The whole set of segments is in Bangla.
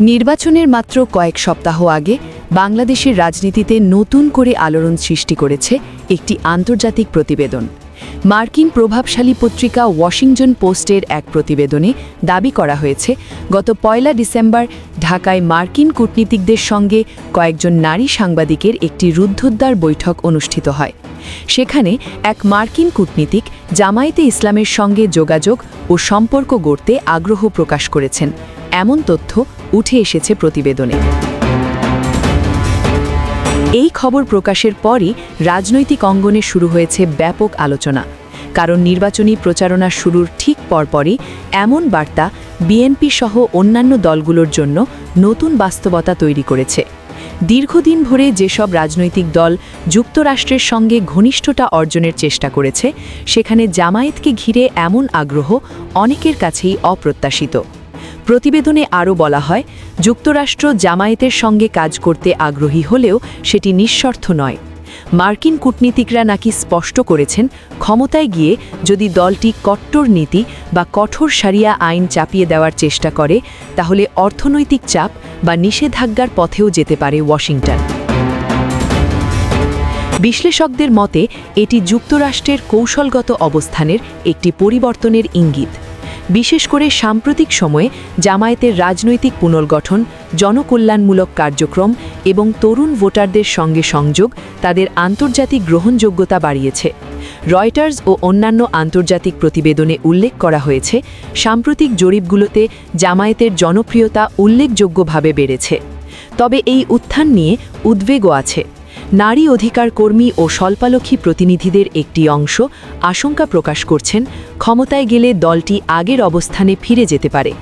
নির্বাচনের মাত্র কয়েক সপ্তাহ আগে বাংলাদেশের রাজনীতিতে নতুন করে আলোড়ন সৃষ্টি করেছে একটি আন্তর্জাতিক প্রতিবেদন। মার্কিন প্রভাবশালী পত্রিকা ওয়াশিংটন পোস্টের এক প্রতিবেদনে দাবি করা হয়েছে, গত ১ ডিসেম্বর ঢাকায় মার্কিন কূটনীতিকদের সঙ্গে কয়েকজন নারী সাংবাদিকের একটি রুদ্ধদ্বার বৈঠক অনুষ্ঠিত হয়। সেখানে এক মার্কিন কূটনীতিক জামায়াতে ইসলামের সঙ্গে যোগাযোগ ও সম্পর্ক গড়তে আগ্রহ প্রকাশ করেছেন, এমন তথ্য উঠে এসেছে প্রতিবেদনে। এই খবর প্রকাশের পরই রাজনৈতিক অঙ্গনে শুরু হয়েছে ব্যাপক আলোচনা, কারণ নির্বাচনী প্রচারণা শুরুর ঠিক পরপরই এমন বার্তা বিএনপি সহ অন্যান্য দলগুলোর জন্য নতুন বাস্তবতা তৈরি করেছে। দীর্ঘদিন ধরে যেসব রাজনৈতিক দল যুক্তরাষ্ট্রের সঙ্গে ঘনিষ্ঠতা অর্জনের চেষ্টা করেছে, সেখানে জামায়াতকে ঘিরে এমন আগ্রহ অনেকের কাছেই অপ্রত্যাশিত। প্রতিবেদনে আরও বলা হয়, যুক্তরাষ্ট্র জামায়াতের সঙ্গে কাজ করতে আগ্রহী হলেও সেটি নিঃস্বার্থ নয়। মার্কিন কূটনীতিকরা নাকি স্পষ্ট করেছেন, ক্ষমতায় গিয়ে যদি দলটি কট্টর নীতি বা কঠোর শরিয়া আইন চাপিয়ে দেওয়ার চেষ্টা করে, তাহলে অর্থনৈতিক চাপ বা নিষেধাজ্ঞার পথেও যেতে পারে ওয়াশিংটন। বিশ্লেষকদের মতে এটি যুক্তরাষ্ট্রের কৌশলগত অবস্থানের একটি পরিবর্তনের ইঙ্গিত। বিশেষ করে সাম্প্রতিক সময়ে জামায়াতের রাজনৈতিক পুনর্গঠন, জনকল্যাণমূলক কার্যক্রম এবং তরুণ ভোটারদের সঙ্গে সংযোগ তাদের আন্তর্জাতিক গ্রহণযোগ্যতা বাড়িয়েছে। রয়টার্স ও অন্যান্য আন্তর্জাতিক প্রতিবেদনে উল্লেখ করা হয়েছে, সাম্প্রতিক জরিপগুলোতে জামায়াতের জনপ্রিয়তা উল্লেখযোগ্যভাবে বেড়েছে। তবে এই উত্থান নিয়ে উদ্বেগও আছে। নারী অধিকার কর্মী ও স্বল্পালক্ষী প্রতিনিধিদের একটি অংশ আশঙ্কা প্রকাশ করছেন, ক্ষমতায় গেলে দলটি আগের অবস্থানে ফিরে যেতে পারে।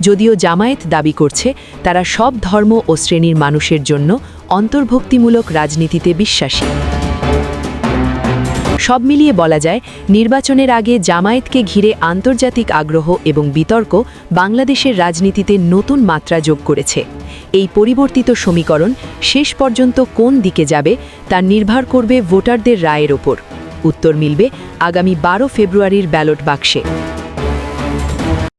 যদিও জামায়াত দাবি করছে তারা সব ধর্ম ও শ্রেণীর মানুষের জন্য অন্তর্ভুক্তিমূলক রাজনীতিতে বিশ্বাসী। সব মিলিয়ে বলা যায়, নির্বাচনের আগে জামায়াতকে ঘিরে আন্তর্জাতিক আগ্রহ এবং বিতর্ক বাংলাদেশের রাজনীতিতে নতুন মাত্রা যোগ করেছে। এই পরিবর্তিত সমীকরণ শেষ পর্যন্ত কোন দিকে যাবে তা নির্ভর করবে ভোটারদের রায়ের ওপর। উত্তর মিলবে আগামী 12 ফেব্রুয়ারির ব্যালট বাক্সে।